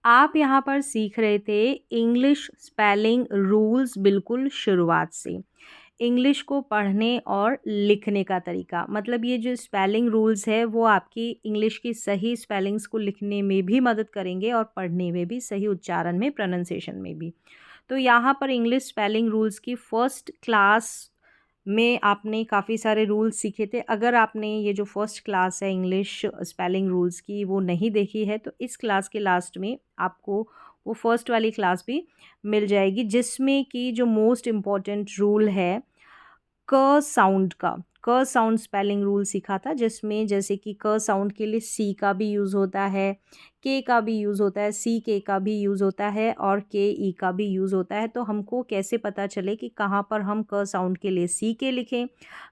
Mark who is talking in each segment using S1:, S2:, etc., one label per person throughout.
S1: आप यहाँ पर सीख रहे थे इंग्लिश स्पेलिंग रूल्स बिल्कुल शुरुआत से। इंग्लिश को पढ़ने और लिखने का तरीका, मतलब ये जो स्पेलिंग रूल्स है वो आपकी इंग्लिश की सही स्पेलिंग्स को लिखने में भी मदद करेंगे और पढ़ने में भी, सही उच्चारण में, प्रोनाउंसिएशन में भी। तो यहाँ पर इंग्लिश स्पेलिंग रूल्स की फर्स्ट क्लास में आपने काफ़ी सारे रूल्स सीखे थे। अगर आपने ये जो फर्स्ट क्लास है इंग्लिश स्पेलिंग रूल्स की वो नहीं देखी है तो इस क्लास के लास्ट में आपको वो फर्स्ट वाली क्लास भी मिल जाएगी, जिसमें कि जो मोस्ट इम्पॉर्टेंट रूल है क साउंड का, क साउंड स्पेलिंग रूल सीखा था, जिसमें जैसे कि क साउंड के लिए सी का भी यूज़ होता है, के का भी यूज़ होता है, सी के का भी यूज़ होता है और के ई का भी यूज़ होता है। तो हमको कैसे पता चले कि कहाँ पर हम क साउंड के लिए सी के लिखें,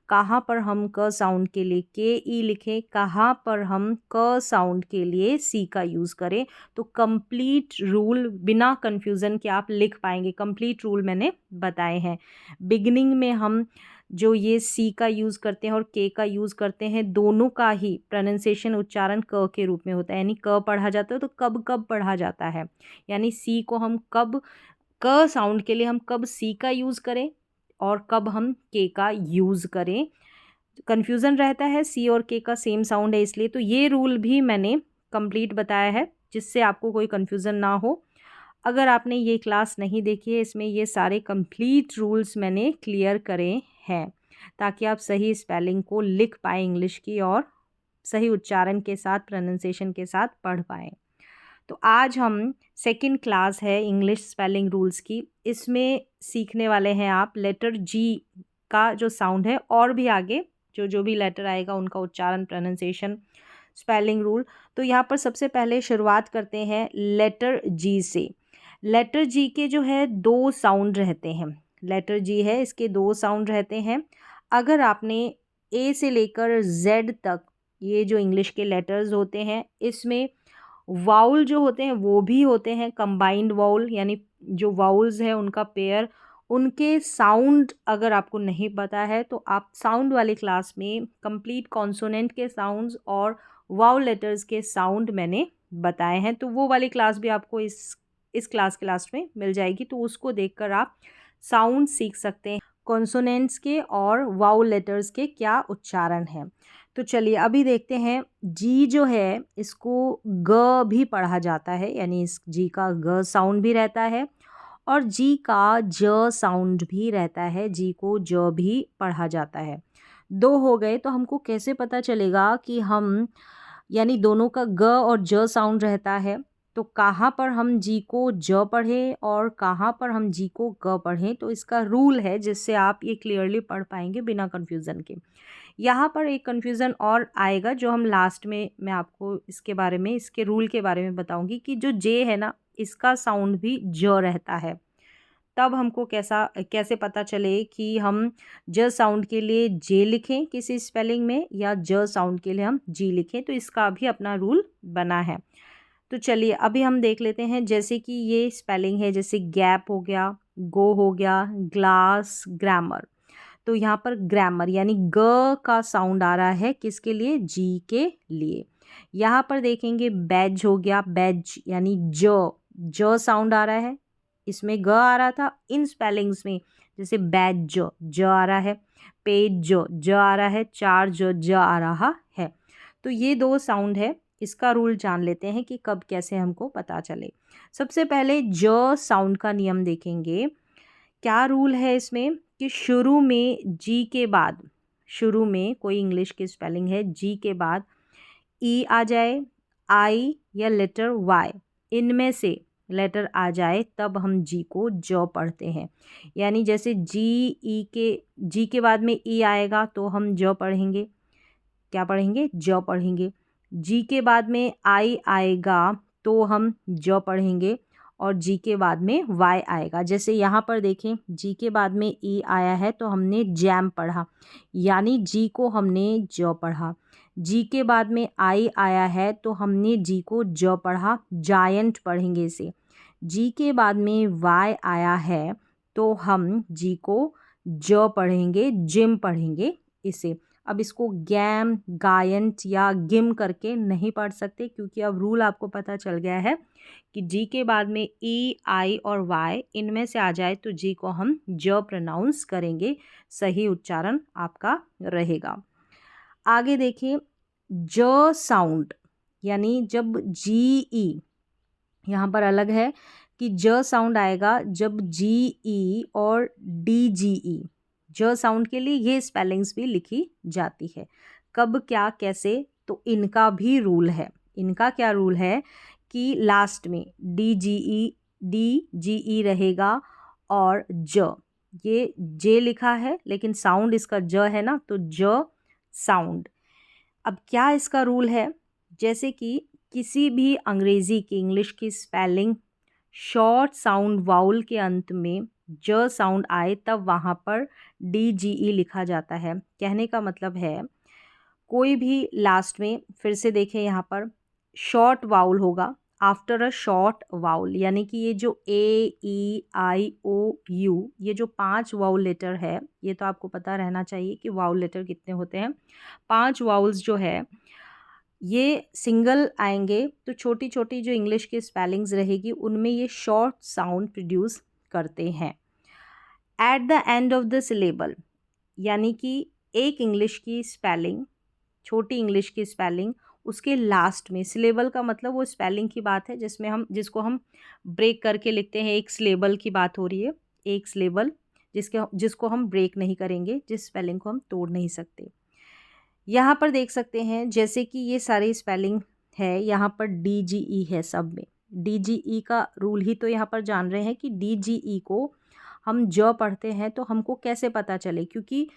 S1: कहाँ पर हम क साउंड के लिए के ई लिखें, कहाँ पर हम क साउंड के लिए सी का यूज़ करें। तो कंप्लीट रूल बिना कन्फ्यूज़न के आप लिख पाएंगे। कंप्लीट रूल मैंने बताए हैं। बिगिनिंग में हम जो ये सी का यूज़ करते हैं और के का यूज़ करते हैं, दोनों का ही प्रोनाउंसिएशन उच्चारण क के रूप में होता है, यानी क पढ़ा जाता है तो कब कब पढ़ा जाता है, यानी सी को हम कब, क साउंड के लिए हम कब सी का यूज़ करें और कब हम के का यूज़ करें। कन्फ्यूज़न रहता है, सी और के का सेम साउंड है इसलिए। तो ये रूल भी मैंने कंप्लीट बताया है जिससे आपको कोई कन्फ्यूज़न ना हो। अगर आपने ये क्लास नहीं देखी है, इसमें ये सारे कंप्लीट रूल्स मैंने क्लियर करे हैं ताकि आप सही स्पेलिंग को लिख पाएँ इंग्लिश की और सही उच्चारण के साथ, प्रोनाउंसिएशन के साथ पढ़ पाएँ। तो आज हम सेकंड क्लास है इंग्लिश स्पेलिंग रूल्स की। इसमें सीखने वाले हैं आप लेटर जी का जो साउंड है और भी आगे जो जो भी लेटर आएगा उनका उच्चारण, प्रोनाउंसिएशन, स्पेलिंग रूल। तो यहाँ पर सबसे पहले शुरुआत करते हैं लेटर जी से। लेटर जी के जो है दो साउंड रहते हैं। लेटर जी है, इसके दो साउंड रहते हैं। अगर आपने ए से लेकर जेड तक ये जो इंग्लिश के लेटर्स होते हैं, इसमें वाउल जो होते हैं वो भी होते हैं कंबाइंड वाउल, यानी जो वाउल्स हैं उनका पेयर, उनके साउंड अगर आपको नहीं पता है तो आप साउंड वाली क्लास में कंप्लीट कॉन्सोनेंट के साउंड्स और वाउल लेटर्स के साउंड मैंने बताए हैं। तो वो वाली क्लास भी आपको इस क्लास के लास्ट में मिल जाएगी, तो उसको देखकर आप साउंड सीख सकते हैं, कॉन्सोनेंट्स के और वाउल लेटर्स के क्या उच्चारण हैं। तो चलिए अभी देखते हैं। जी जो है इसको ग भी पढ़ा जाता है, यानी इस जी का ग साउंड भी रहता है और जी का ज साउंड भी रहता है, जी को ज भी पढ़ा जाता है। दो हो गए, तो हमको कैसे पता चलेगा कि हम, यानी दोनों का ग और ज साउंड रहता है, तो कहाँ पर हम जी को ज पढ़ें और कहाँ पर हम जी को ग पढ़ें। तो इसका रूल है जिससे आप ये क्लियरली पढ़ पाएंगे बिना कन्फ्यूज़न के। यहाँ पर एक कन्फ्यूज़न और आएगा जो हम लास्ट में, मैं आपको इसके बारे में, इसके रूल के बारे में बताऊंगी कि जो जे है ना, इसका साउंड भी ज रहता है। तब हमको कैसे पता चले कि हम ज साउंड के लिए जे लिखें किसी स्पेलिंग में या ज साउंड के लिए हम जी लिखें, तो इसका भी अपना रूल बना है। तो चलिए अभी हम देख लेते हैं। जैसे कि ये स्पेलिंग है, जैसे गैप हो गया, गो हो गया, ग्लास, ग्रामर। तो यहाँ पर ग्रामर यानी ग का साउंड आ रहा है किसके लिए, जी के लिए। यहाँ पर देखेंगे बैज हो गया, बैज यानी ज साउंड आ रहा है, इसमें ग आ रहा था इन स्पेलिंग्स में, जैसे बैज ज आ रहा है, पेज ज आ रहा है, चार्ज ज आ रहा है। तो ये दो साउंड है, इसका रूल जान लेते हैं कि कब कैसे हमको पता चले। सबसे पहले ज साउंड का नियम देखेंगे। क्या रूल है इसमें कि शुरू में जी के बाद, शुरू में कोई इंग्लिश की स्पेलिंग है, जी के बाद ई आ जाए, आई या लेटर वाई, इनमें से लेटर आ जाए तब हम जी को ज पढ़ते हैं। यानी जैसे जी के बाद में ई आएगा तो हम ज पढ़ेंगे, क्या पढ़ेंगे, ज पढ़ेंगे। जी के बाद में आई आएगा तो हम ज पढ़ेंगे और जी के बाद में वाई आएगा। जैसे यहाँ पर देखें, जी के बाद में ई आया है तो हमने जैम पढ़ा, यानी जी को हमने ज पढ़ा। जी के बाद में आई आया है तो हमने जी को ज पढ़ा, जायंट पढ़ेंगे इसे। जी के बाद में वाई आया है तो हम जी को ज पढ़ेंगे, जिम पढ़ेंगे इसे। अब इसको गैम, गायंट या गिम करके नहीं पढ़ सकते, क्योंकि अब रूल आपको पता चल गया है कि जी के बाद में ई, आई और वाई इनमें से आ जाए तो जी को हम ज प्रोनाउंस करेंगे, सही उच्चारण आपका रहेगा। आगे देखिए, ज साउंड यानी जब जी ई, यहाँ पर अलग है कि ज साउंड आएगा जब जी ई और डी जी ई, ज साउंड के लिए ये स्पेलिंग्स भी लिखी जाती है। कब, क्या, कैसे, तो इनका भी रूल है। इनका क्या रूल है कि लास्ट में डी जी ई रहेगा और ज, ये जे लिखा है लेकिन साउंड इसका ज है ना, तो ज साउंड। अब क्या इसका रूल है, जैसे कि किसी भी अंग्रेज़ी की, इंग्लिश की स्पेलिंग शॉर्ट साउंड वाउल के अंत में ज साउंड आए तब वहाँ पर डी जी ई लिखा जाता है। कहने का मतलब है कोई भी लास्ट में, फिर से देखें यहाँ पर शॉर्ट वाउल होगा आफ्टर अ शॉर्ट वाउल, यानी कि ये जो ए, ई, आई, ओ, यू, ये जो 5 वाउल लेटर है, ये तो आपको पता रहना चाहिए कि वाउल लेटर कितने होते हैं। 5 वाउल्स जो है ये सिंगल आएंगे, तो छोटी छोटी जो इंग्लिश की स्पेलिंग्स रहेगी उनमें ये शॉर्ट साउंड प्रोड्यूस करते हैं। At the end of the syllable, यानी कि एक इंग्लिश की स्पेलिंग, छोटी इंग्लिश की स्पेलिंग, उसके लास्ट में, सिलेबल का मतलब वो स्पेलिंग की बात है जिसको हम ब्रेक करके लिखते हैं। एक सिलेबल की बात हो रही है, एक सिलेबल जिसको हम ब्रेक नहीं करेंगे, जिस स्पेलिंग को हम तोड़ नहीं सकते। यहाँ पर देख सकते हैं जैसे कि ये सारी स्पेलिंग है, यहाँ पर डी जी ई है सब में। डी जी ई का रूल ही तो यहाँ पर जान रहे हैं कि डी जी ई को हम ज पढ़ते हैं तो हमको कैसे पता चले, क्योंकि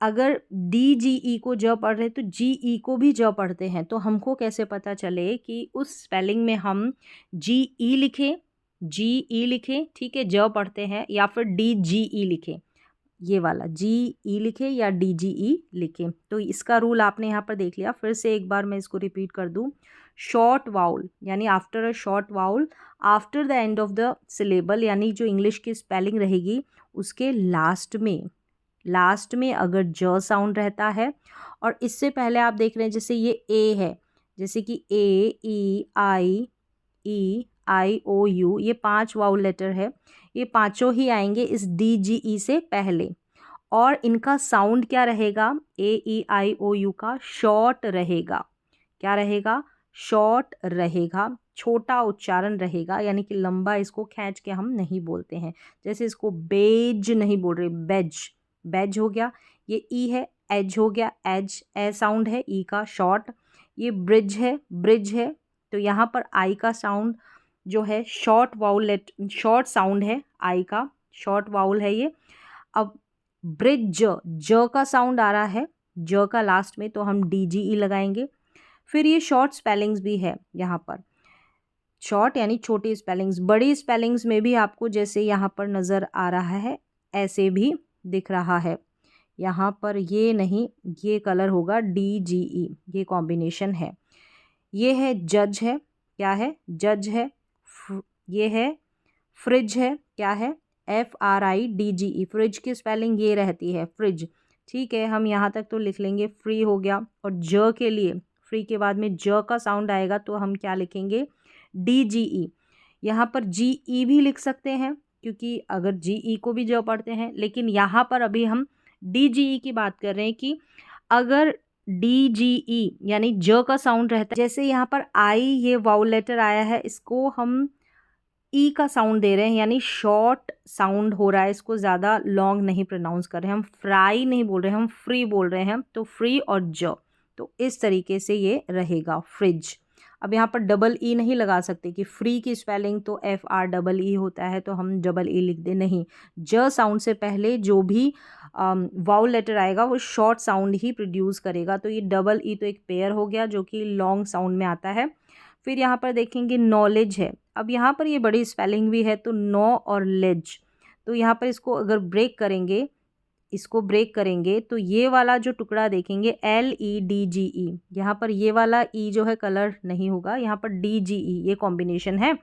S1: अगर डी जी ई को ज पढ़ रहे तो जी ई को भी ज पढ़ते हैं, तो हमको कैसे पता चले कि उस स्पेलिंग में हम जी ई लिखें, ठीक है, ज पढ़ते हैं, या फिर डी जी ई लिखें, ये वाला जी ई लिखे या डी जी ई लिखे। तो इसका रूल आपने यहाँ पर देख लिया। फिर से एक बार मैं इसको रिपीट कर दूँ, शॉर्ट वाउल यानी after a short vowel after the end of the syllable, यानी जो इंग्लिश की स्पेलिंग रहेगी उसके लास्ट में अगर ज साउंड रहता है, और इससे पहले आप देख रहे हैं जैसे ये ए है, जैसे कि ए, ई, आई, ओ, यू, ये 5 वाउल लेटर है, ये पांचों ही आएंगे इस डी जी ई से पहले, और इनका साउंड क्या रहेगा, ए, ई, आई, ओ, यू का शॉर्ट रहेगा। क्या रहेगा, शॉर्ट रहेगा, छोटा उच्चारण रहेगा, यानी कि लंबा इसको खींच के हम नहीं बोलते हैं। जैसे इसको बेज नहीं बोल रहे, बेज हो गया, ये ई है, एज हो गया, एज, ए साउंड है ई का शॉर्ट। ये ब्रिज है, तो यहाँ पर आई का साउंड जो है शॉर्ट साउंड है, आई का शॉर्ट वाउल है ये। अब ब्रिज, ज का साउंड आ रहा है, ज का लास्ट में, तो हम डी जी ई लगाएंगे। फिर ये शॉर्ट स्पेलिंग्स भी है यहाँ पर, शॉर्ट यानी छोटी स्पेलिंग्स। बड़ी स्पेलिंग्स में भी आपको जैसे यहाँ पर नज़र आ रहा है ऐसे भी दिख रहा है। यहाँ पर ये नहीं, ये कलर होगा डी जी ई, ये कॉम्बिनेशन है। ये है जज है, क्या है, जज है। ये है फ्रिज है, क्या है, FRIDGE, फ्रिज की स्पेलिंग ये रहती है, फ्रिज, ठीक है। हम यहाँ तक तो लिख लेंगे, फ्री हो गया। और ज के लिए, फ्री के बाद में ज का साउंड आएगा तो हम क्या लिखेंगे, DGE। यहाँ पर GE भी लिख सकते हैं, क्योंकि अगर GE को भी ज पढ़ते हैं, लेकिन यहाँ पर अभी हम DGE की बात कर रहे हैं कि अगर DGE यानी ज का साउंड रहता है, जैसे यहाँ पर आई, ये वाउल लेटर आया है, इसको हम ई का साउंड दे रहे हैं, यानी शॉर्ट साउंड हो रहा है, इसको ज़्यादा लॉन्ग नहीं प्रोनाउंस कर रहे हैं, हम फ्राई नहीं बोल रहे हैं, हम फ्री बोल रहे हैं, तो फ्री और ज, तो इस तरीके से ये रहेगा फ्रिज। अब यहाँ पर डबल ई नहीं लगा सकते कि फ्री की स्पेलिंग तो FREE होता है, तो हम डबल ई लिख दे, नहीं, ज साउंड से पहले जो भी वाउल लेटर आएगा वो शॉर्ट साउंड ही प्रोड्यूस करेगा, तो ये डबल ई तो एक पेयर हो गया जो कि लॉन्ग साउंड में आता है। फिर यहाँ पर देखेंगे नॉलेज है, अब यहाँ पर ये बड़ी स्पेलिंग भी है, तो नो और लेज, तो यहाँ पर इसको अगर ब्रेक करेंगे तो ये वाला जो टुकड़ा देखेंगे LEDGE, यहाँ पर ये वाला ई जो है कलर नहीं होगा, यहाँ पर DGE ये कॉम्बिनेशन है,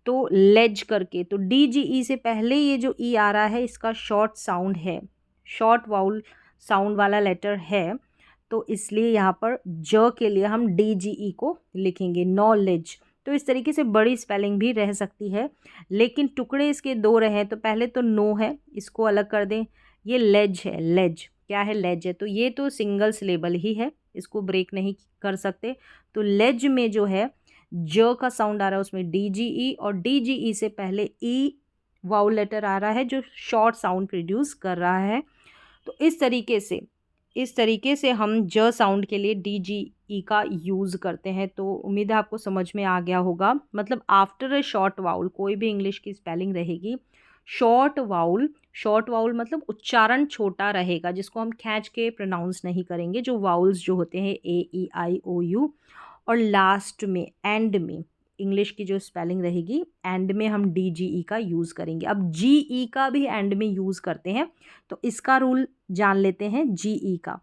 S1: तो लेज करके, तो DGE से पहले ये जो ई आ रहा है इसका शॉर्ट साउंड है, शॉर्ट वाउल साउंड वाला लेटर है, तो इसलिए यहाँ पर ज के लिए हम DGE को लिखेंगे, नॉलेज। तो इस तरीके से बड़ी स्पेलिंग भी रह सकती है, लेकिन टुकड़े इसके दो रहे। तो पहले तो नो है, इसको अलग कर दें। ये लेज है, लेज क्या है, लेज है, तो ये तो सिंगल सिलेबल ही है, इसको ब्रेक नहीं कर सकते। तो लेज में जो है ज का साउंड आ रहा है उसमें DGE, और DGE से पहले ई वाउल लेटर आ रहा है जो शॉर्ट साउंड प्रोड्यूस कर रहा है। तो इस तरीके से हम ज साउंड के लिए DGE का यूज़ करते हैं। तो उम्मीद है आपको समझ में आ गया होगा। मतलब आफ्टर अ शॉर्ट वाउल, कोई भी इंग्लिश की स्पेलिंग रहेगी, शॉर्ट वाउल मतलब उच्चारण छोटा रहेगा, जिसको हम खींच के प्रोनाउंस नहीं करेंगे, जो वाउल्स जो होते हैं AEIOU, और लास्ट में एंड में इंग्लिश की जो स्पेलिंग रहेगी एंड में हम DGE का यूज़ करेंगे। अब GE का भी एंड में यूज़ करते हैं, तो इसका रूल जान लेते हैं GE का।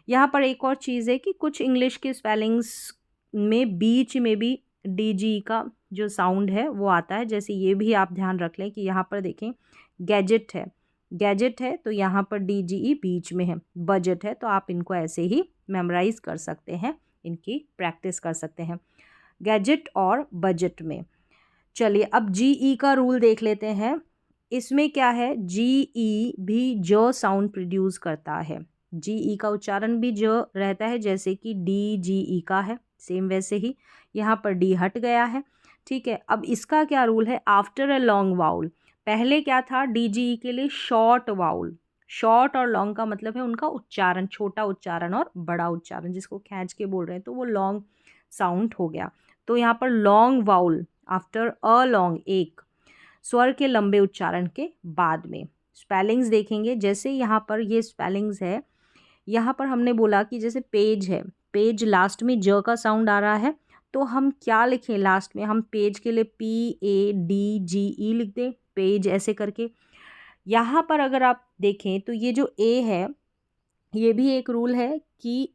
S1: यहाँ पर एक और चीज़ है कि कुछ इंग्लिश के स्पेलिंग्स में बीच में भी DGE का जो साउंड है वो आता है। जैसे ये भी आप ध्यान रख लें कि यहाँ पर देखें गैजेट है तो यहाँ पर DGE बीच में है। बजट है तो आप इनको ऐसे ही मेमोराइज कर सकते हैं, इनकी प्रैक्टिस कर सकते हैं गैजेट और बजट में। चलिए अब GE का रूल देख लेते हैं। इसमें क्या है, GE भी ज साउंड प्रोड्यूस करता है। GE का उच्चारण भी ज रहता है, जैसे कि DGE का है, सेम वैसे ही यहाँ पर D हट गया है। ठीक है, अब इसका क्या रूल है, आफ्टर अ लॉन्ग वाउल। पहले क्या था DGE के लिए शॉर्ट वाउल। शॉर्ट और लॉन्ग का मतलब है उनका उच्चारण, छोटा उच्चारण और बड़ा उच्चारण, जिसको खींच के बोल रहे हैं तो वो लॉन्ग साउंड हो गया। तो यहाँ पर long vowel after a long, एक स्वर के लंबे उच्चारण के बाद में। स्पेलिंग्स देखेंगे, जैसे यहाँ पर ये स्पेलिंग्स है, यहाँ पर हमने बोला कि जैसे पेज है, पेज लास्ट में ज का साउंड आ रहा है, तो हम क्या लिखें लास्ट में, हम पेज के लिए PADGE लिख दें, पेज ऐसे करके। यहाँ पर अगर आप देखें तो ये जो A है, ये भी एक रूल है कि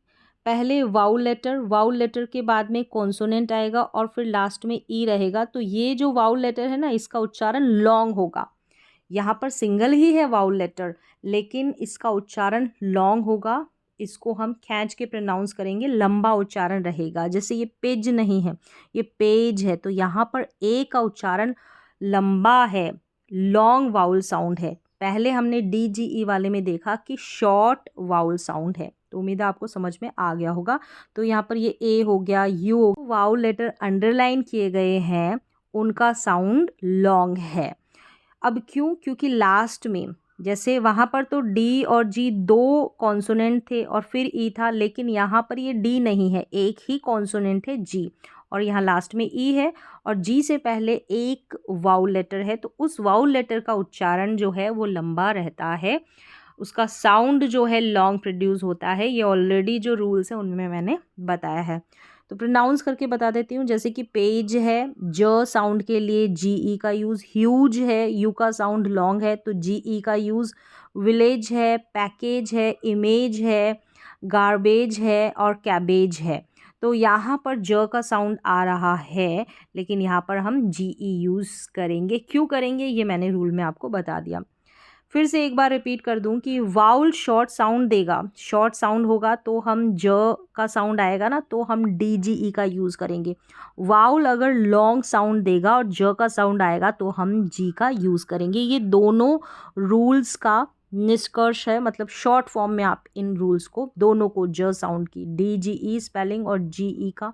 S1: पहले वाउल लेटर के बाद में कॉन्सोनेंट आएगा और फिर लास्ट में ई रहेगा। तो ये जो वाउल लेटर है ना, इसका उच्चारण लॉन्ग होगा। यहाँ पर सिंगल ही है वाउल लेटर, लेकिन इसका उच्चारण लॉन्ग होगा। इसको हम खींच के प्रोनाउंस करेंगे, लंबा उच्चारण रहेगा। जैसे ये पेज नहीं है, ये पेज है, तो यहाँ पर ए का उच्चारण लंबा है, लॉन्ग वाउल साउंड है। पहले हमने DGE वाले में देखा कि शॉर्ट वाउल साउंड है। तो उम्मीद है आपको समझ में आ गया होगा। तो यहाँ पर ये A हो गया, U वाउल लेटर अंडरलाइन किए गए हैं, उनका साउंड लॉन्ग है। अब क्यों, क्योंकि लास्ट में जैसे वहाँ पर तो D और G दो कॉन्सोनेंट थे और फिर E था, लेकिन यहाँ पर ये D नहीं है, एक ही कॉन्सोनेंट है G, और यहाँ लास्ट में E है और G से पहले एक वाउल लेटर है। तो उस वाउल लेटर का उच्चारण जो है वो लंबा रहता है, उसका साउंड जो है लॉन्ग प्रोड्यूस होता है। ये ऑलरेडी जो रूल्स हैं उनमें मैंने बताया है। तो प्रोनाउंस करके बता देती हूँ, जैसे कि पेज है, ज साउंड के लिए GE का यूज़। ह्यूज है, यू का साउंड लॉन्ग है तो GE का यूज़। विलेज है, पैकेज है, इमेज है, गार्बेज है और कैबेज है। तो यहाँ पर ज का साउंड आ रहा है, लेकिन यहाँ पर हम GE यूज़ करेंगे। क्यों करेंगे ये मैंने रूल में आपको बता दिया। फिर से एक बार रिपीट कर दूं कि वाउल शॉर्ट साउंड देगा, शॉर्ट साउंड होगा तो हम ज का साउंड आएगा ना, तो हम DGE का यूज़ करेंगे। वाउल अगर लॉन्ग साउंड देगा और ज का साउंड आएगा तो हम G का यूज़ करेंगे। ये दोनों रूल्स का निष्कर्ष है, मतलब शॉर्ट फॉर्म में आप इन रूल्स को दोनों को, ज साउंड की DGE स्पेलिंग और GE का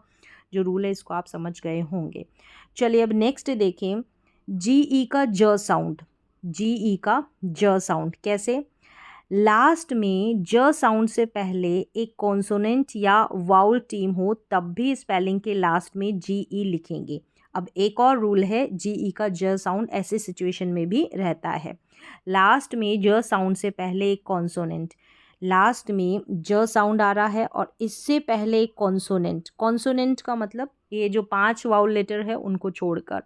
S1: जो रूल है, इसको आप समझ गए होंगे। चलिए अब नेक्स्ट देखें, GE का ज साउंड। GE का ज साउंड कैसे, लास्ट में ज साउंड से पहले एक कॉन्सोनेंट या वाउल टीम हो तब भी स्पेलिंग के लास्ट में GE लिखेंगे। अब एक और रूल है, GE का ज साउंड ऐसे सिचुएशन में भी रहता है, लास्ट में ज साउंड से पहले एक कॉन्सोनेंट, लास्ट में ज साउंड आ रहा है और इससे पहले एक कॉन्सोनेंट। कॉन्सोनेंट का मतलब ये जो 5 वाउल लेटर है उनको छोड़कर,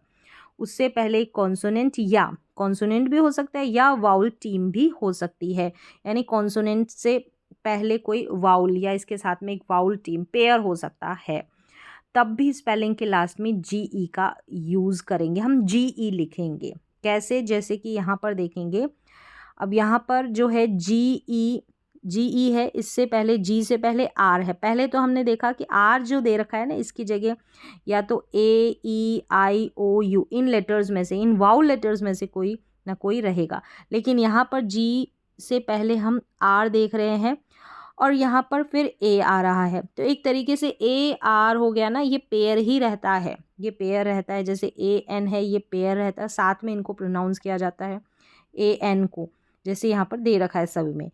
S1: उससे पहले एक कॉन्सोनेंट, या कॉन्सोनेंट भी हो सकता है या वाउल टीम भी हो सकती है, यानी कॉन्सोनेंट से पहले कोई वाउल या इसके साथ में एक वाउल टीम पेयर हो सकता है, तब भी स्पेलिंग के लास्ट में GE का यूज़ करेंगे, हम GE लिखेंगे। कैसे, जैसे कि यहाँ पर देखेंगे, अब यहाँ पर जो है GE जी ई है, इससे पहले जी से पहले आर है। पहले तो हमने देखा कि आर जो दे रखा है ना, इसकी जगह या तो ए ई आई ओ यू, इन लेटर्स में से, इन वाउल लेटर्स में से कोई ना कोई रहेगा। लेकिन यहाँ पर जी से पहले हम आर देख रहे हैं और यहाँ पर फिर ए आ रहा है, तो एक तरीके से ए आर हो गया ना, ये पेयर ही रहता है, ये पेयर रहता है। जैसे ए एन है, ये पेयर रहता है, साथ में इनको प्रोनाउंस किया जाता है ए एन को, जैसे यहाँ पर दे रखा है सभी में।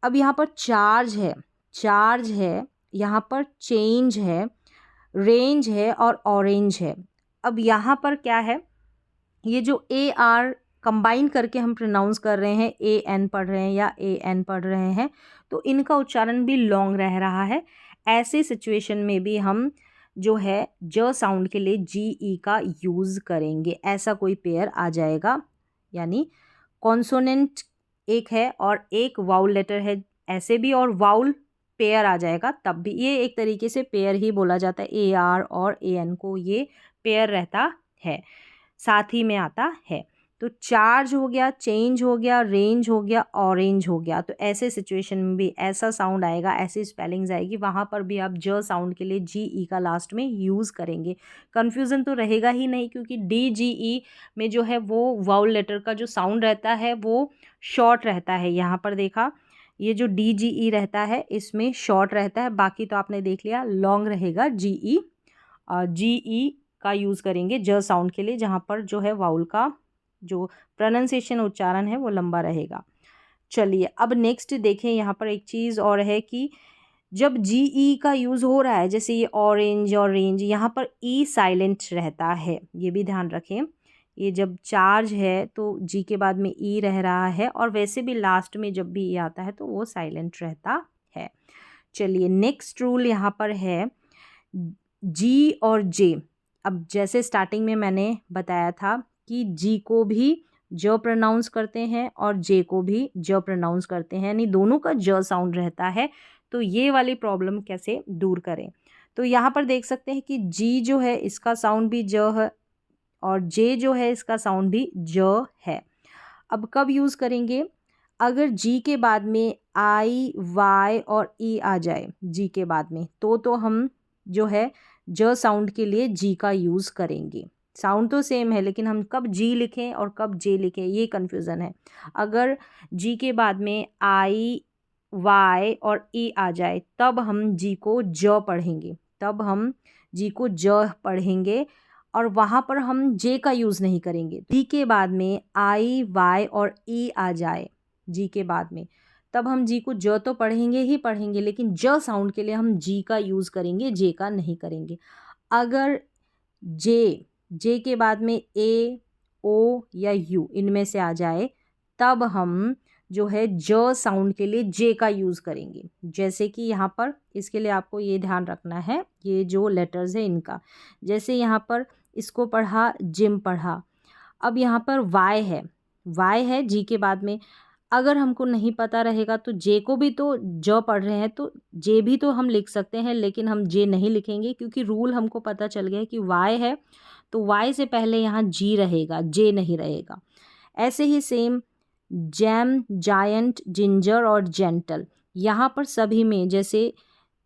S1: अब यहाँ पर चार्ज है, चार्ज है, यहाँ पर चेंज है, रेंज है और ऑरेंज है। अब यहाँ पर क्या है, ये जो ए आर कंबाइन करके हम प्रोनाउंस कर रहे हैं, ए एन पढ़ रहे हैं या ए एन पढ़ रहे हैं, तो इनका उच्चारण भी लॉन्ग रह रहा है। ऐसे सिचुएशन में भी हम जो है ज साउंड के लिए जी ई का यूज़ करेंगे। ऐसा कोई पेयर आ जाएगा, यानी कॉन्सोनेंट एक है और एक वाउल लेटर है, ऐसे भी, और वाउल पेयर आ जाएगा तब भी। ये एक तरीके से पेयर ही बोला जाता है, ए आर और ए एन को ये पेयर रहता है, साथ ही में आता है। तो चार्ज हो गया, चेंज हो गया, रेंज हो गया, ऑरेंज हो गया। तो ऐसे सिचुएशन में भी ऐसा साउंड आएगा, ऐसी स्पेलिंग्स आएगी, वहाँ पर भी आप ज साउंड के लिए जी ई का लास्ट में यूज़ करेंगे। कन्फ्यूज़न तो रहेगा ही नहीं, क्योंकि डी जी ई में जो है वो वाउल लेटर का जो साउंड रहता है वो शॉर्ट रहता है। यहाँ पर देखा, ये जो डी जी ई रहता है इसमें शॉर्ट रहता है, बाकी तो आपने देख लिया लॉन्ग रहेगा जी ई। जी ई का यूज़ करेंगे ज साउंड के लिए, जहाँ पर जो है वाउल का जो प्रोनाउंसिएशन उच्चारण है वो लंबा रहेगा। चलिए अब नेक्स्ट देखें, यहाँ पर एक चीज़ और है कि जब जी ई का यूज़ हो रहा है, जैसे ये ऑरेंज और रेंज, यहाँ पर ई साइलेंट रहता है, ये भी ध्यान रखें। ये जब चार्ज है तो जी के बाद में ई रह रहा है, और वैसे भी लास्ट में जब भी ई आता है तो वो साइलेंट रहता है। चलिए नेक्स्ट रूल यहाँ पर है जी और जे। अब जैसे स्टार्टिंग में मैंने बताया था कि जी को भी ज प्रोनाउंस करते हैं और जे को भी ज प्रोनाउंस करते हैं, यानी दोनों का ज साउंड रहता है। तो ये वाली प्रॉब्लम कैसे दूर करें, तो यहाँ पर देख सकते हैं कि जी जो है इसका साउंड भी ज है और जे जो है इसका साउंड भी ज है। अब कब यूज़ करेंगे, अगर जी के बाद में आई वाई और ई आ जाए जी के बाद में, तो हम जो है ज साउंड के लिए जी का यूज़ करेंगे। साउंड तो सेम है, लेकिन हम कब जी लिखें और कब जे लिखें ये कन्फ्यूज़न है। अगर जी के बाद में आई वाई और ई आ जाए तब हम जी को ज पढ़ेंगे, तब हम जी को ज पढ़ेंगे, और वहाँ पर हम जे का यूज़ नहीं करेंगे। जी के बाद में आई वाई और ई आ जाए जी के बाद में, तब हम जी को ज तो पढ़ेंगे ही पढ़ेंगे, लेकिन ज साउंड के लिए हम जी का यूज़ करेंगे, जे का नहीं करेंगे। अगर जे के बाद में ए ओ या यू इनमें से आ जाए तब हम जो है ज साउंड के लिए जे का यूज़ करेंगे। जैसे कि यहाँ पर इसके लिए आपको ये ध्यान रखना है, ये जो लेटर्स है इनका, जैसे यहाँ पर इसको पढ़ा, जिम पढ़ा। अब यहाँ पर वाई है जी के बाद में, अगर हमको नहीं पता रहेगा तो जे को भी तो ज पढ़ रहे हैं तो जे भी तो हम लिख सकते हैं, लेकिन हम जे नहीं लिखेंगे, क्योंकि रूल हमको पता चल गया है कि वाई है तो वाई से पहले यहाँ जी रहेगा, जे नहीं रहेगा। ऐसे ही सेम जैम, जायंट, जिंजर और जेंटल, यहाँ पर सभी में जैसे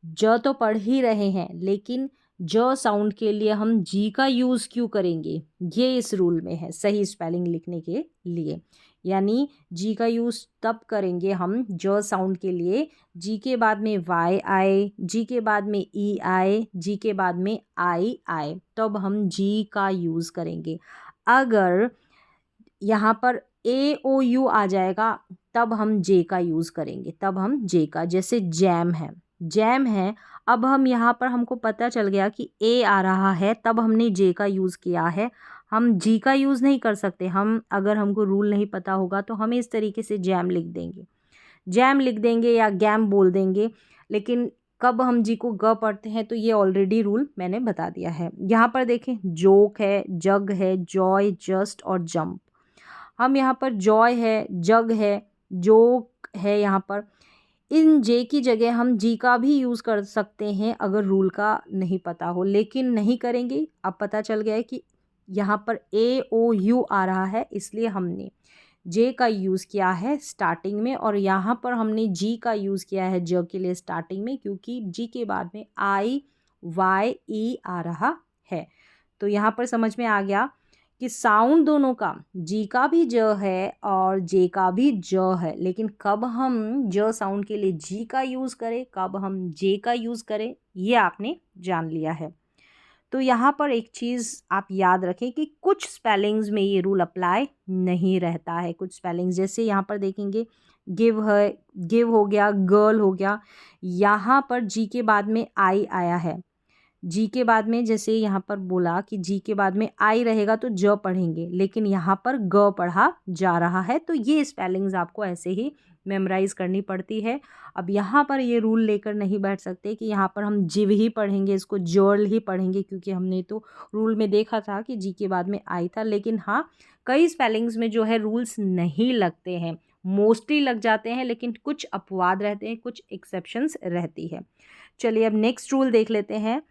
S1: ज तो पढ़ ही रहे हैं, लेकिन ज साउंड के लिए हम जी का यूज़ क्यों करेंगे, ये इस रूल में है सही स्पेलिंग लिखने के लिए। यानी जी का यूज़ तब करेंगे हम ज साउंड के लिए, जी के बाद में वाई आए, जी के बाद में ई आए, जी के बाद में आई आए, तब हम जी का यूज़ करेंगे। अगर यहाँ पर ए ओ यू आ जाएगा तब हम जे का यूज़ करेंगे, तब हम जे का, जैसे जैम है। अब हम यहाँ पर हमको पता चल गया कि ए आ रहा है तब हमने जे का यूज़ किया है, हम जी का यूज़ नहीं कर सकते। हम अगर हमको रूल नहीं पता होगा तो हम इस तरीके से जैम लिख देंगे या गैम बोल देंगे, लेकिन कब हम जी को ग पढ़ते हैं तो ये ऑलरेडी रूल मैंने बता दिया है। यहाँ पर देखें, जोक है, जग है, जॉय, जस्ट और जंप। हम यहाँ पर जॉय है, जग है, जोक है, यहाँ पर इन जे की जगह हम जी का भी यूज़ कर सकते हैं अगर रूल का नहीं पता हो, लेकिन नहीं करेंगे। अब पता चल गया है कि यहाँ पर ए ओ यू आ रहा है, इसलिए हमने जे का यूज़ किया है स्टार्टिंग में, और यहाँ पर हमने जी का यूज़ किया है ज के लिए स्टार्टिंग में, क्योंकि जी के बाद में आई वाई ई आ रहा है। तो यहाँ पर समझ में आ गया कि साउंड दोनों का, जी का भी ज है और जे का भी ज है, लेकिन कब हम ज साउंड के लिए जी का यूज़ करें, कब हम जे का यूज़ करें, ये आपने जान लिया है। तो यहाँ पर एक चीज़ आप याद रखें कि कुछ स्पेलिंग्स में ये रूल अप्लाई नहीं रहता है। कुछ स्पेलिंग्स जैसे यहाँ पर देखेंगे गिव है, गिव हो गया, गर्ल हो गया, यहाँ पर जी के बाद में आई आया है। जी के बाद में जैसे यहाँ पर बोला कि जी के बाद में आई रहेगा तो ज पढ़ेंगे, लेकिन यहाँ पर ग पढ़ा जा रहा है। तो ये स्पेलिंग्स आपको ऐसे ही मेमोराइज करनी पड़ती है। अब यहाँ पर ये रूल लेकर नहीं बैठ सकते कि यहाँ पर हम जिव ही पढ़ेंगे, इसको जर्ल ही पढ़ेंगे, क्योंकि हमने तो रूल में देखा था कि जी के बाद में आई था। लेकिन हाँ, कई स्पेलिंग्स में जो है रूल्स नहीं लगते हैं, मोस्टली लग जाते हैं, लेकिन कुछ अपवाद रहते हैं, कुछ एक्सेप्शंस रहती है। चलिए अब नेक्स्ट रूल देख लेते हैं।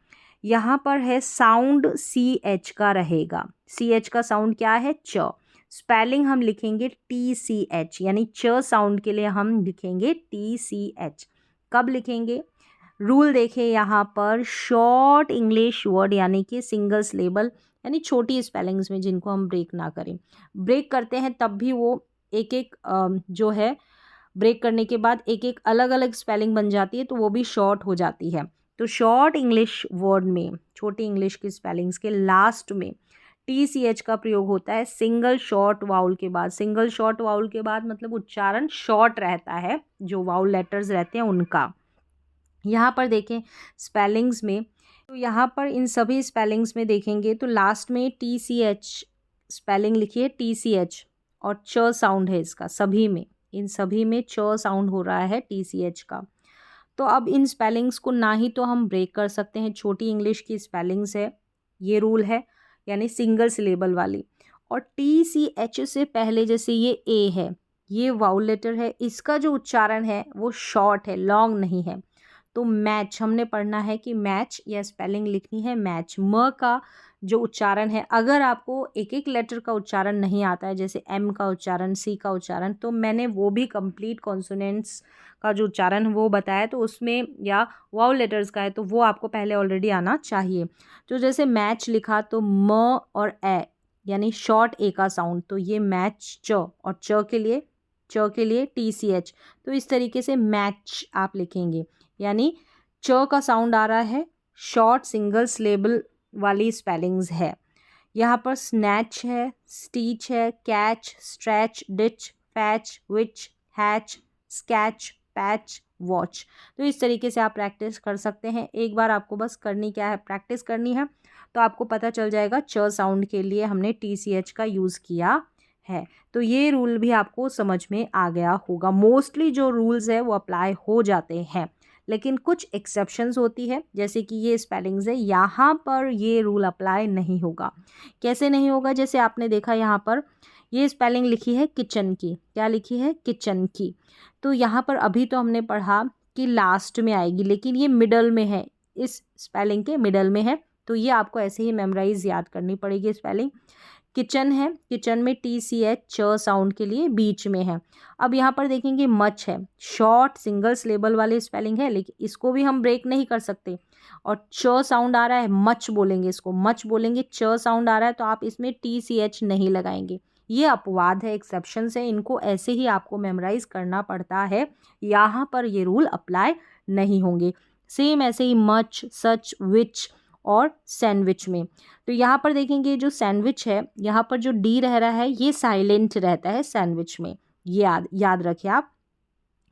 S1: यहाँ पर है साउंड सी एच का रहेगा। सी एच का साउंड क्या है? च। स्पेलिंग हम लिखेंगे टी सी एच, यानी च साउंड के लिए हम लिखेंगे टी सी एच। कब लिखेंगे? रूल देखें यहाँ पर, शॉर्ट इंग्लिश वर्ड यानी कि सिंगल सिलेबल, यानी छोटी स्पेलिंग्स में जिनको हम ब्रेक ना करें। ब्रेक करते हैं तब भी वो एक एक जो है ब्रेक करने के बाद एक एक अलग अलग स्पेलिंग बन जाती है, तो वो भी शॉर्ट हो जाती है। तो शॉर्ट इंग्लिश वर्ड में, छोटी इंग्लिश की स्पेलिंग्स के लास्ट में टी सी एच का प्रयोग होता है सिंगल शॉर्ट वाउल के बाद। सिंगल शॉर्ट वाउल के बाद मतलब उच्चारण शॉर्ट रहता है, जो वाउल लेटर्स रहते हैं उनका। यहाँ पर देखें स्पेलिंग्स में, तो यहाँ पर इन सभी स्पेलिंग्स में देखेंगे तो लास्ट में टी सी एच स्पेलिंग लिखिए, टी सी एच, और च साउंड है इसका, सभी में, इन सभी में च साउंड हो रहा है टी सी एच का। तो अब इन स्पेलिंग्स को ना ही तो हम ब्रेक कर सकते हैं, छोटी इंग्लिश की स्पेलिंग्स है, ये रूल है, यानी सिंगल सिलेबल वाली। और टी सी एच से पहले जैसे ये ए है, ये वाउल लेटर है, इसका जो उच्चारण है वो शॉर्ट है, लॉन्ग नहीं है। तो मैच हमने पढ़ना है कि मैच, या स्पेलिंग लिखनी है मैच। म का जो उच्चारण है, अगर आपको एक एक लेटर का उच्चारण नहीं आता है, जैसे एम का उच्चारण, सी का उच्चारण, तो मैंने वो भी कंप्लीट कॉन्सोनेंट्स का जो उच्चारण है वो बताया, तो उसमें, या वाउल लेटर्स का है तो वो आपको पहले ऑलरेडी आना चाहिए। तो जैसे मैच लिखा तो म और ए, यानी शॉर्ट ए का साउंड, तो ये मैच च, और च के लिए टी सी एच। तो इस तरीके से मैच आप लिखेंगे, यानी च का साउंड आ रहा है, शॉर्ट सिंगल सिलेबल वाली स्पेलिंग्स है। यहाँ पर स्नैच है, स्टीच है, कैच, स्ट्रैच, डिच, फैच, विच, हैच, स्कैच, पैच, वॉच। तो इस तरीके से आप प्रैक्टिस कर सकते हैं। एक बार आपको बस करनी क्या है, प्रैक्टिस करनी है, तो आपको पता चल जाएगा च साउंड के लिए हमने टी सी एच का यूज़ किया है। तो ये रूल भी आपको समझ में आ गया होगा। मोस्टली जो रूल्स है वो अप्लाई हो जाते हैं, लेकिन कुछ एक्सेप्शंस होती है, जैसे कि ये स्पेलिंग्स है, यहाँ पर ये रूल अप्लाई नहीं होगा। कैसे नहीं होगा? जैसे आपने देखा यहाँ पर ये स्पेलिंग लिखी है किचन की, क्या लिखी है? किचन की। तो यहाँ पर अभी तो हमने पढ़ा कि लास्ट में आएगी, लेकिन ये मिडल में है, इस स्पेलिंग के मिडल में है, तो ये आपको ऐसे ही मेमोराइज याद करनी पड़ेगी स्पेलिंग। किचन है, किचन में टी सी एच च साउंड के लिए बीच में है। अब यहाँ पर देखेंगे मच है, शॉर्ट सिंगल सिलेबल वाली स्पेलिंग है, लेकिन इसको भी हम ब्रेक नहीं कर सकते, और च साउंड आ रहा है, मच बोलेंगे, इसको मच बोलेंगे, च साउंड आ रहा है, तो आप इसमें टी सी एच नहीं लगाएंगे। ये अपवाद है, एक्सेप्शंस है, इनको ऐसे ही आपको मेमोराइज करना पड़ता है, यहाँ पर ये रूल अप्लाई नहीं होंगे। सेम ऐसे ही मच, सच, विच और सैंडविच में। तो यहाँ पर देखेंगे जो सैंडविच है, यहाँ पर जो डी रह रहा है ये साइलेंट रहता है सैंडविच में, ये याद रखिए आप।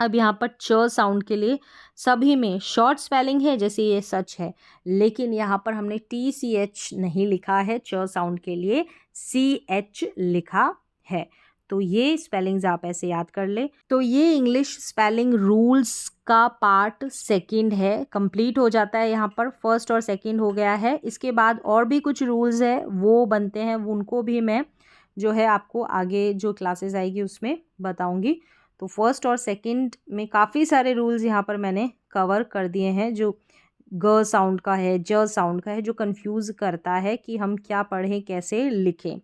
S1: अब यहाँ पर च साउंड के लिए सभी में शॉर्ट स्पेलिंग है, जैसे ये सच है, लेकिन यहाँ पर हमने टी सी एच नहीं लिखा है, च साउंड के लिए सी एच लिखा है। तो ये स्पेलिंग्स आप ऐसे याद कर ले। तो ये इंग्लिश स्पेलिंग रूल्स का पार्ट सेकंड है, कंप्लीट हो जाता है। यहाँ पर फर्स्ट और सेकंड हो गया है। इसके बाद और भी कुछ रूल्स है वो बनते हैं, उनको भी मैं जो है आपको आगे जो क्लासेस आएगी उसमें बताऊंगी। तो फर्स्ट और सेकंड में काफ़ी सारे रूल्स यहाँ पर मैंने कवर कर दिए हैं, जो ग साउंड का है, ज साउंड का है, जो कंफ्यूज करता है कि हम क्या पढ़ें, कैसे लिखें।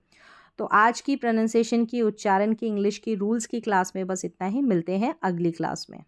S1: तो आज की प्रोनाउंसिएशन की, उच्चारण की, इंग्लिश की रूल्स की क्लास में बस इतना ही। मिलते हैं अगली क्लास में।